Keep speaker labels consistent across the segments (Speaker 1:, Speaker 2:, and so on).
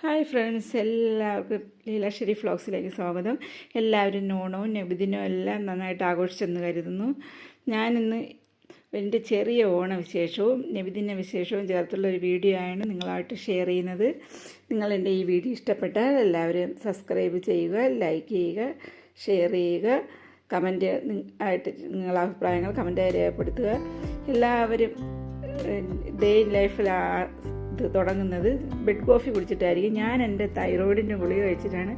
Speaker 1: Hi friends, എല്ലാവർക്കും ലീലാശ്ശേരി വ്ളോഗ്സിലേക്ക് സ്വാഗതം. എല്ലാവരും ഓണവും നബിദിനവും എല്ലാം നന്നായിട്ട് ആഘോഷിച്ചെന്ന് കരുതുന്നു. ഞാനിന്ന് എൻ്റെ ചെറിയ ഓണവിശേഷവും നബിദിന വിശേഷവും ചേർത്തുള്ളൊരു വീഡിയോ ആണ് നിങ്ങളായിട്ട് ഷെയർ ചെയ്യുന്നത്. നിങ്ങളെൻ്റെ ഈ വീഡിയോ ഇഷ്ടപ്പെട്ടാൽ എല്ലാവരും സബ്സ്ക്രൈബ് ചെയ്യുക, ലൈക്ക് ചെയ്യുക, ഷെയർ ചെയ്യുക, കമൻറ്റ് ആയിട്ട് നിങ്ങളുടെ അഭിപ്രായങ്ങൾ കമൻറ്റായി രേഖപ്പെടുത്തുക. എല്ലാവരും ഡേ ഇൻ ലൈഫിൽ ഇത് തുടങ്ങുന്നത് ബെഡ് കോഫി കുടിച്ചിട്ടായിരിക്കും. ഞാൻ എൻ്റെ തൈറോയിഡിൻ്റെ ഗുളിക കഴിച്ചിട്ടാണ്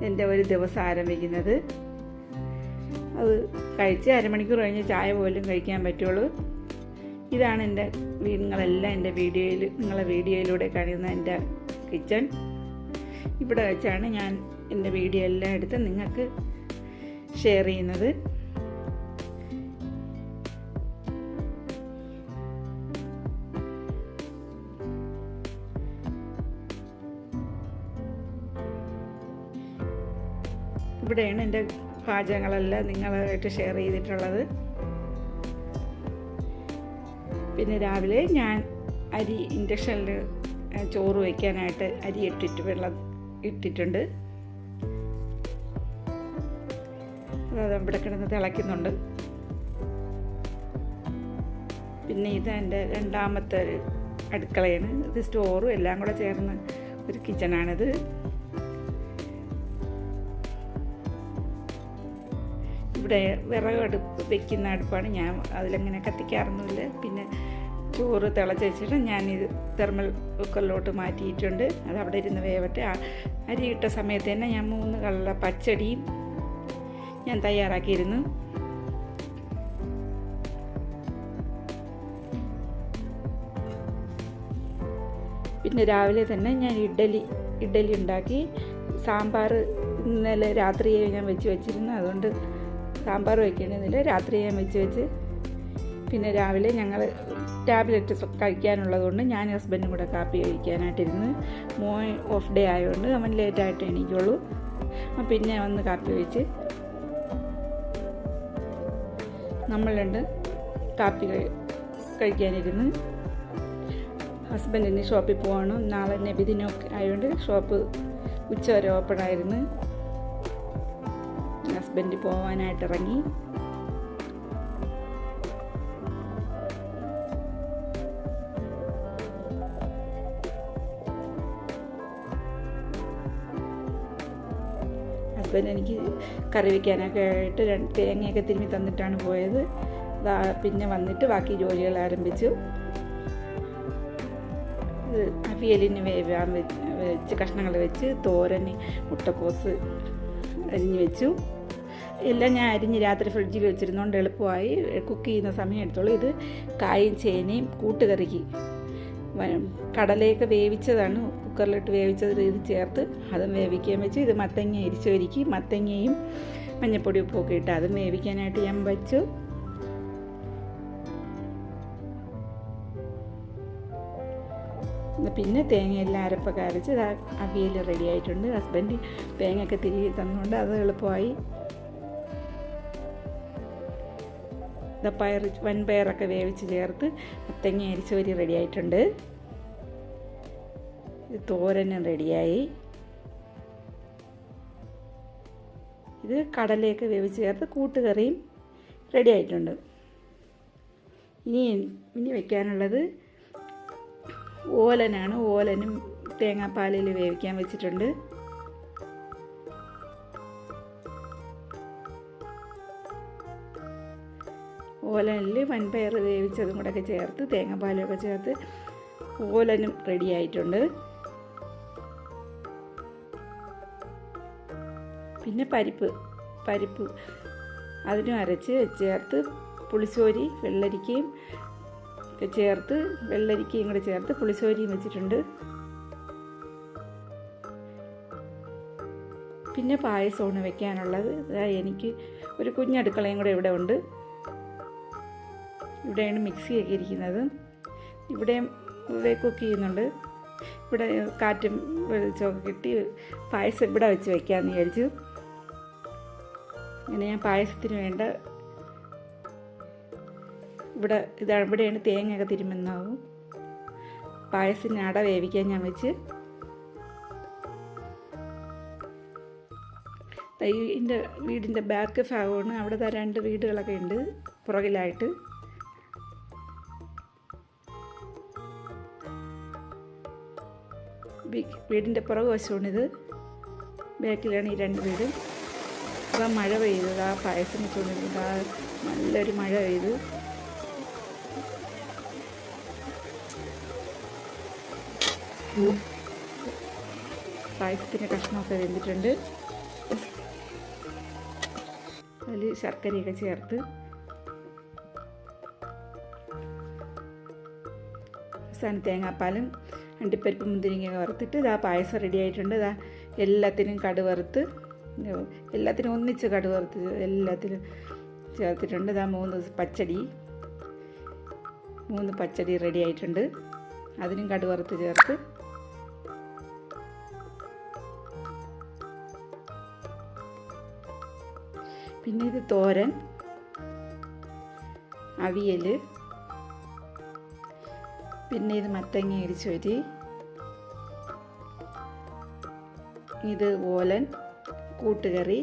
Speaker 1: എൻ്റെ ഒരു ദിവസം ആരംഭിക്കുന്നത്. അത് കഴിച്ച് അരമണിക്കൂർ കഴിഞ്ഞ് ചായ പോലും കഴിക്കാൻ പറ്റുള്ളൂ. ഇതാണ് നിങ്ങളെല്ലാം എൻ്റെ നിങ്ങളെ വീഡിയോയിലൂടെ കാണുന്ന എൻ്റെ കിച്ചൺ. ഇവിടെ വെച്ചാണ് ഞാൻ എൻ്റെ വീഡിയോ എല്ലാം എടുത്ത് നിങ്ങൾക്ക് ഷെയർ ചെയ്യുന്നത്. ഇവിടെയാണ് എൻ്റെ പാചകങ്ങളെല്ലാം നിങ്ങളായിട്ട് ഷെയർ ചെയ്തിട്ടുള്ളത്. പിന്നെ രാവിലെ ഞാൻ അരി ഇൻഡക്ഷനിൽ ചോറ് വയ്ക്കാനായിട്ട് അരി വെള്ളം ഇട്ടിട്ടുണ്ട്. അത് ഇവിടെ കിടന്ന് തിളയ്ക്കുന്നുണ്ട്. പിന്നെ ഇത് എൻ്റെ രണ്ടാമത്തെ ഒരു അടുക്കളയാണ്. ഇത് സ്റ്റോറും എല്ലാം കൂടെ ചേർന്ന് ഒരു കിച്ചണാണിത്. ഇവിടെ വിറക് വെക്കുന്ന അടുപ്പാണ്. ഞാൻ അതിലങ്ങനെ കത്തിക്കാറൊന്നുമില്ല. പിന്നെ ചോറ് തിളച്ച് വെച്ചിട്ട് ഞാനിത് തെർമൽ കുക്കറിലോട്ട് മാറ്റിയിട്ടുണ്ട്. അത് അവിടെ ഇരുന്ന് വേവട്ടെ. അരി ഇട്ട സമയത്ത് തന്നെ ഞാൻ 3 കള്ള പച്ചടിയും ഞാൻ തയ്യാറാക്കിയിരുന്നു. പിന്നെ രാവിലെ തന്നെ ഞാൻ ഇഡ്ഡലി ഉണ്ടാക്കി. സാമ്പാർ ഇന്നലെ രാത്രിയെ ഞാൻ വെച്ചിരുന്നു. അതുകൊണ്ട് സാമ്പാർ വയ്ക്കേണ്ടതില്ല, രാത്രി ഞാൻ വെച്ച് പിന്നെ രാവിലെ ഞങ്ങൾ ടാബ്ലറ്റ് കഴിക്കാനുള്ളതുകൊണ്ട് ഞാൻ ഹസ്ബൻഡും കൂടെ കാപ്പി കഴിക്കാനായിട്ടിരുന്ന്. മോൻ ഓഫ് ഡേ ആയതുകൊണ്ട് അവൻ ലേറ്റായിട്ട് എണീക്കുള്ളൂ. പിന്നെ വന്ന് കാപ്പി കഴിച്ച് നമ്മൾ കാപ്പി കഴിക്കാനിരുന്ന്. ഹസ്ബൻഡിന് ഷോപ്പിൽ പോകണം. നാളെ നബിദിനമൊക്കെ ആയതുകൊണ്ട് ഷോപ്പ് ഉച്ചവരെ ഓപ്പണായിരുന്നു. ഹസ്ബൻഡ് പോകാനായിട്ട് ഇറങ്ങി. ഹസ്ബൻഡ് എനിക്ക് കറി വയ്ക്കാനൊക്കെ ആയിട്ട് തേങ്ങയൊക്കെ തിരുമ്മി തന്നിട്ടാണ് പോയത്. പിന്നെ വന്നിട്ട് ബാക്കി ജോലികൾ ആരംഭിച്ചു. അവിയലിന് വേവാൻ വെച്ച് കഷ്ണങ്ങൾ വെച്ച് തോരന് മുട്ടക്കോസ് അരിഞ്ഞ് വെച്ചു. എല്ലാം ഞാൻ അരിഞ്ഞ് രാത്രി ഫ്രിഡ്ജിൽ വെച്ചിരുന്നുകൊണ്ട് എളുപ്പമായി കുക്ക് ചെയ്യുന്ന സമയം എടുത്തോളൂ. ഇത് കായും ചേനയും കൂട്ടുകറിക്ക് കടലയൊക്കെ വേവിച്ചതാണ്, കുക്കറിലിട്ട് വേവിച്ചത് ഇത് ചേർത്ത് അതും വേവിക്കാൻ വെച്ചു. ഇത് മത്തങ്ങ ഇരിച്ചൊരുക്കി മത്തങ്ങയും മഞ്ഞൾപ്പൊടി ഉപ്പൊക്കെ ഇട്ട് അതും വേവിക്കാനായിട്ട് ഞാൻ വെച്ചു. പിന്നെ തേങ്ങയെല്ലാം അരപ്പൊക്കെ അരച്ച് അവിയൽ റെഡി ആയിട്ടുണ്ട്. ഹസ്ബൻഡ് തേങ്ങയൊക്കെ തിരികെ തന്നുകൊണ്ട് അത് എളുപ്പമായി. വൻപയറൊക്കെ വേവിച്ച് ചേർത്ത് മത്തങ്ങ അരിച്ചോരി റെഡി ആയിട്ടുണ്ട്. ഇത് തോരനും റെഡിയായി. ഇത് കടലയൊക്കെ വേവിച്ച് ചേർത്ത് കൂട്ടുകറിയും റെഡി ആയിട്ടുണ്ട്. ഇനി വയ്ക്കാനുള്ളത് ഓലനാണ്. ഓലനും തേങ്ങാപ്പാലിൽ വേവിക്കാൻ വെച്ചിട്ടുണ്ട്. ഓലനിൽ വൻപയർ വേവിച്ചതും കൂടെയൊക്കെ ചേർത്ത് തേങ്ങാപ്പാലൊക്കെ ചേർത്ത് ഓലനും റെഡി ആയിട്ടുണ്ട്. പിന്നെ പരിപ്പ് അതിനും അരച്ച് ചേർത്ത് പുളിശ്ശേരി വെള്ളരിക്കയും ചേർത്ത് വെള്ളരിക്കയും കൂടെ ചേർത്ത് പുളിശ്ശേരിയും വെച്ചിട്ടുണ്ട്. പിന്നെ പായസമാണ് വെക്കാനുള്ളത്. എനിക്ക് ഒരു കുഞ്ഞടുക്കളയും കൂടെ ഇവിടെ ഉണ്ട്. ഇവിടെയാണ് മിക്സിയൊക്കെ ഇരിക്കുന്നത്. ഇവിടെയും കുക്ക് ചെയ്യുന്നുണ്ട്. ഇവിടെ കാറ്റും വെളിച്ചമൊക്കെ കിട്ടി പായസം ഇവിടെ വെച്ച് വയ്ക്കാമെന്ന് വിചാരിച്ചു. അങ്ങനെ ഞാൻ പായസത്തിന് വേണ്ട ഇവിടെയാണ് തേങ്ങയൊക്കെ തിരുമുന്നാവും. പായസത്തിന് അട വേവിക്കാൻ ഞാൻ വെച്ച് ഇതിൻ്റെ വീടിൻ്റെ ബാക്ക് ഭാഗമാണ്. അവിടെ 2 വീടുകളൊക്കെ ഉണ്ട് പുറകിലായിട്ട്. വീടിൻ്റെ പുറകു വശമാണിത്. ബാക്കിലാണ് ഈ 2 വീടും. അപ്പോൾ മഴ പെയ്തു. ആ പായസം വെച്ചുകൊണ്ടിരുന്നത് നല്ലൊരു മഴ പെയ്തു. പായസത്തിൻ്റെ കഷ്ണമൊക്കെ വെന്തിട്ടുണ്ട്. അതിൽ ശർക്കരയൊക്കെ ചേർത്ത് അവസാനം തേങ്ങാപ്പാലും അണ്ടിപ്പരിപ്പ് മുന്തിരിങ്ങയൊക്കെ വറുത്തിട്ട് പായസം റെഡി ആയിട്ടുണ്ട്. എല്ലാത്തിനും കടുക് വറുത്ത്, എല്ലാത്തിനും ഒന്നിച്ച് കടുക് വറുത്ത് എല്ലാത്തിനും ചേർത്തിട്ടുണ്ട്. 3 പച്ചടി റെഡി ആയിട്ടുണ്ട്. അതിനും കടുക് വറുത്ത് ചേർത്ത് പിന്നെ ഇത് തോരൻ, അവിയൽ, പിന്നെ ഇത് മത്തങ്ങ എരിശ്ശേരി, ഇത് ഓലൻ കൂട്ടുകറി,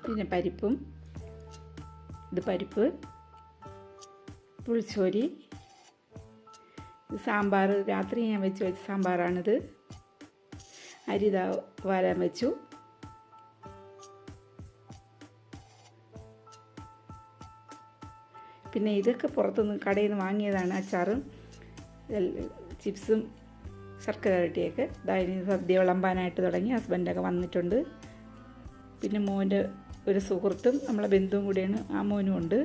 Speaker 1: പിന്നെ പരിപ്പും, ഇത് പരിപ്പ്, പുളിശ്ശേരി, സാമ്പാർ രാത്രി ഞാൻ വെച്ച സാമ്പാറാണിത്. അരി വരാൻ വെച്ചു. പിന്നെ ഇതൊക്കെ പുറത്തുനിന്ന് കടയിൽ നിന്ന് വാങ്ങിയതാണ്. അച്ചാറും ചിപ്സും ശർക്കര വരട്ടിയൊക്കെ. ഇതായിരുന്നു സദ്യ വിളമ്പാനായിട്ട് തുടങ്ങി. ഹസ്ബൻഡൊക്കെ വന്നിട്ടുണ്ട്. പിന്നെ മോൻ്റെ ഒരു സുഹൃത്തും നമ്മളെ ബന്ധുവും കൂടിയാണ്. ആ മോനും ഉണ്ട്.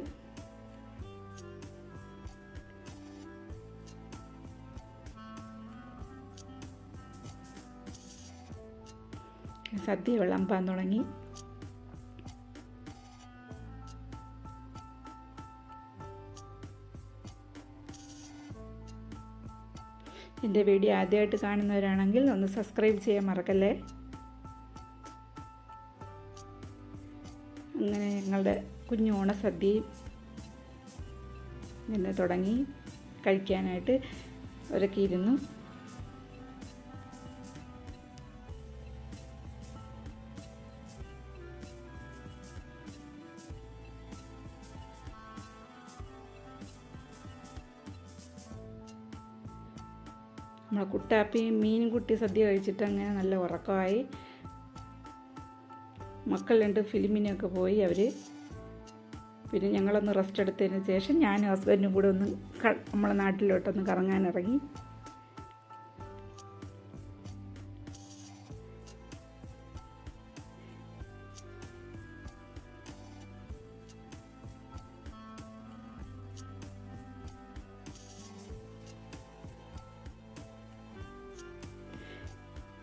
Speaker 1: സദ്യ വിളമ്പാൻ തുടങ്ങി. എൻ്റെ വീഡിയോ ആദ്യമായിട്ട് കാണുന്നവരാണെങ്കിൽ ഒന്ന് സബ്സ്ക്രൈബ് ചെയ്യാൻ മറക്കല്ലേ. അങ്ങനെ ഞങ്ങളുടെ കുഞ്ഞു ഓണസദ്യയും ഇങ്ങനെ തുടങ്ങി. കഴിക്കാനായിട്ട് ഒരുക്കിയിരുന്നു. നമ്മളെ കുട്ടാപ്പിയും മീനും കുട്ടി സദ്യ കഴിച്ചിട്ട് അങ്ങനെ നല്ല ഉറക്കമായി. മക്കൾ 2 ഫിലിമിനൊക്കെ പോയി അവർ. പിന്നെ ഞങ്ങളൊന്ന് റെസ്റ്റ് എടുത്തതിന് ശേഷം ഞാനും ഹസ്ബൻഡും കൂടെ ഒന്ന് നമ്മളെ നാട്ടിലോട്ടൊന്ന് കറങ്ങാനിറങ്ങി.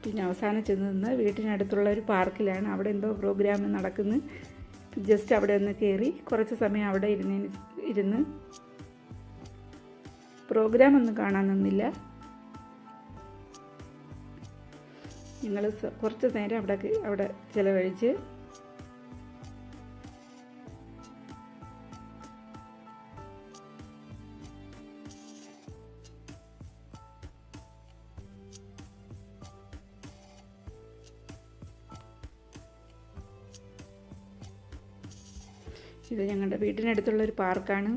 Speaker 1: പിന്നെ അവസാനം ചെന്ന് നിന്ന് വീട്ടിനടുത്തുള്ള ഒരു പാർക്കിലാണ്. അവിടെ എന്തോ പ്രോഗ്രാം നടക്കുന്നു. ജസ്റ്റ് അവിടെ ഒന്ന് കയറി കുറച്ച് സമയം അവിടെ ഇരുന്ന് പ്രോഗ്രാം ഒന്നും കാണാൻ നിന്നില്ല. ഞങ്ങൾ കുറച്ച് നേരം അവിടെ ചിലവഴിച്ച് ഇത് ഞങ്ങളുടെ വീട്ടിനടുത്തുള്ളൊരു പാർക്കാണ്.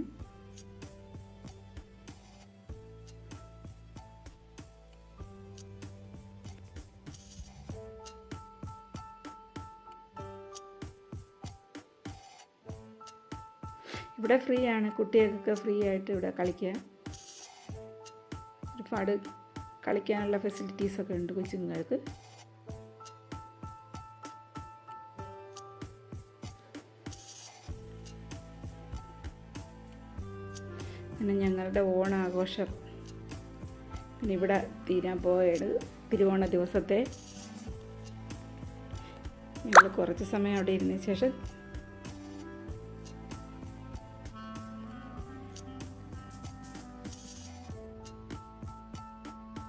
Speaker 1: ഇവിടെ ഫ്രീ ആണ്. കുട്ടികൾക്കൊക്കെ ഫ്രീ ആയിട്ട് ഇവിടെ കളിക്കാം. ഒരുപാട് കളിക്കാനുള്ള ഫെസിലിറ്റീസൊക്കെ ഉണ്ട് കൊച്ചുങ്ങൾക്ക്. പിന്നെ ഞങ്ങളുടെ ഓണാഘോഷം പിന്നെ ഇവിടെ തീരാൻ പോയത് തിരുവോണ ദിവസത്തെ. ഞങ്ങൾ കുറച്ച് സമയം അവിടെ ഇരുന്ന ശേഷം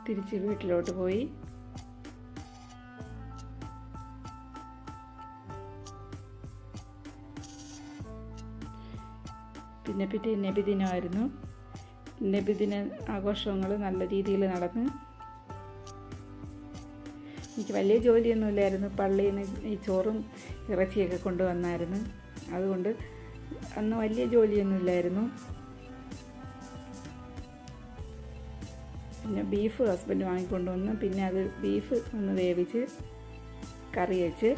Speaker 1: തിരിച്ച് വീട്ടിലോട്ട് പോയി. പിന്നെ നബിദിനമായിരുന്നു. നബിദിന ആഘോഷങ്ങൾ നല്ല രീതിയിൽ നടന്ന് എനിക്ക് വലിയ ജോലിയൊന്നുമില്ലായിരുന്നു. പള്ളിയിൽ നിന്ന് ഈ ചോറും ഇറച്ചിയൊക്കെ കൊണ്ടുവന്നായിരുന്നു. അതുകൊണ്ട് അന്ന് വലിയ ജോലിയൊന്നുമില്ലായിരുന്നു. പിന്നെ ബീഫ് ഹസ്ബൻഡ് വാങ്ങിക്കൊണ്ടുവന്നു. പിന്നെ അത് ബീഫ് ഒന്ന് വേവിച്ച് കറി വെച്ച്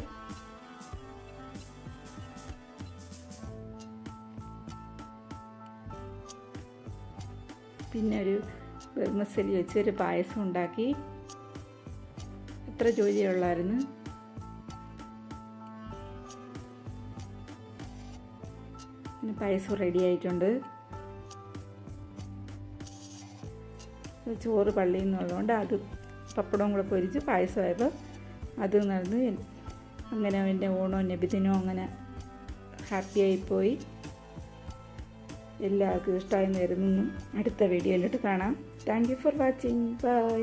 Speaker 1: പിന്നെ ഒരു വെർമസലി വെച്ച് ഒരു പായസം ഉണ്ടാക്കി. ഇത്ര ജോലിയുള്ളായിരുന്നു. പിന്നെ പായസം റെഡി ആയിട്ടുണ്ട്. ചോറ് പള്ളിയിൽ നിന്നുള്ളതുകൊണ്ട് അത് പപ്പടവും കൂടെ പൊരിച്ച് പായസമായപ്പോൾ അത് നടന്ന് അങ്ങനെ എൻ്റെ ഓണവും നബിദിനവും അങ്ങനെ ഹാപ്പിയായിപ്പോയി. എല്ലാവർക്കും ഇഷ്ടമായി വരുന്നു. അടുത്ത വീഡിയോയിലോട്ട് കാണാം. Thank you for watching. By.